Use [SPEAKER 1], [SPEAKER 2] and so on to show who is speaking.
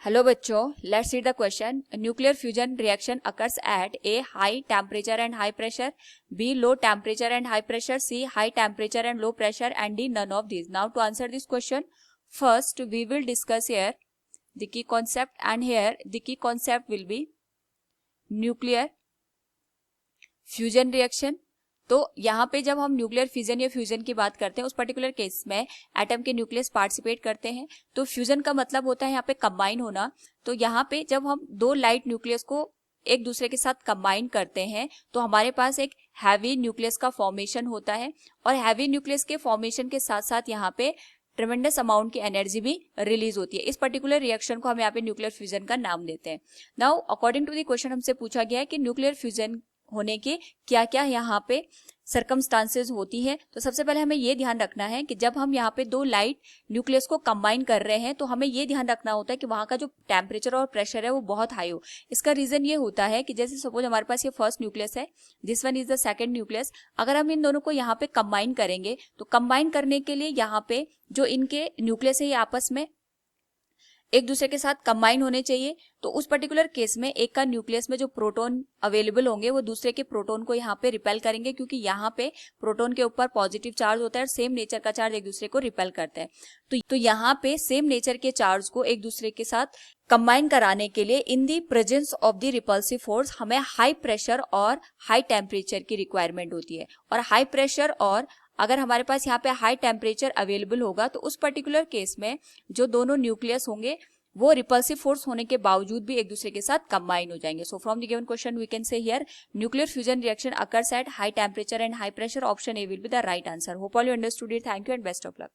[SPEAKER 1] Hello बच्चों, let's read the question. Nuclear fusion reaction occurs at A high temperature and high pressure, B low temperature and high pressure, C high temperature and low pressure, and D none of these. Now to answer this question, first we will discuss here the key concept, and here the key concept will be nuclear fusion reaction. तो यहाँ पे जब हम nuclear fission या fusion की बात करते हैं, उस पर्टिकुलर केस में एटम के न्यूक्लियस पार्टिसिपेट करते हैं. तो फ्यूजन का मतलब होता है यहाँ पे कंबाइन होना. तो यहाँ पे जब हम दो लाइट न्यूक्लियस को एक दूसरे के साथ कंबाइन करते हैं तो हमारे पास एक हैवी न्यूक्लियस का फॉर्मेशन होता है. और हैवी न्यूक्लियस के फॉर्मेशन के साथ साथ यहाँ पे ट्रेमेंडस अमाउंट की एनर्जी भी रिलीज होती है. इस पर्टिकुलर रिएक्शन को हम यहाँ पे न्यूक्लियर फ्यूजन का नाम देते हैं. Now according to the question हमसे पूछा गया है कि न्यूक्लियर फ्यूजन होने के क्या क्या यहाँ पे सर्कमस्टांसेस होती है. तो सबसे पहले हमें ये ध्यान रखना है कि जब हम यहाँ पे दो लाइट न्यूक्लियस को कंबाइन कर रहे हैं तो हमें ये ध्यान रखना होता है कि वहाँ का जो टेम्परेचर और प्रेशर है वो बहुत हाई हो. इसका रीजन ये होता है कि जैसे सपोज हमारे पास ये फर्स्ट न्यूक्लियस है, this one is the second nucleus. अगर हम इन दोनों को यहाँ पे कंबाइन करेंगे तो कंबाइन करने के लिए यहाँ पे जो इनके न्यूक्लियस है ये आपस में एक दूसरे के साथ कंबाइन होने चाहिए. तो उस पर्टिकुलर केस में एक का न्यूक्लियस में जो प्रोटॉन अवेलेबल होंगे वो दूसरे के प्रोटॉन को यहाँ पे रिपेल करेंगे, क्योंकि यहाँ पे प्रोटॉन के ऊपर पॉजिटिव चार्ज होता है और सेम नेचर का चार्ज एक दूसरे को रिपेल करते हैं. तो यहाँ पे सेम नेचर के चार्ज को एक दूसरे के साथ कंबाइन कराने के लिए in the presence of the repulsive force हमें हाई प्रेशर और हाई टेम्परेचर की रिक्वायरमेंट होती है. और हाई प्रेशर और अगर हमारे पास यहाँ पे हाई टेम्परेचर अवेलेबल होगा तो उस पर्टिकुलर केस में जो दोनों न्यूक्लियस होंगे वो रिपल्सिव फोर्स होने के बावजूद भी एक दूसरे के साथ कंबाइन हो जाएंगे. So from the given question we can say here nuclear fusion reaction occurs at high temperature and high pressure. Option A will be the right answer. Hope all you understood it. Thank you and best of luck.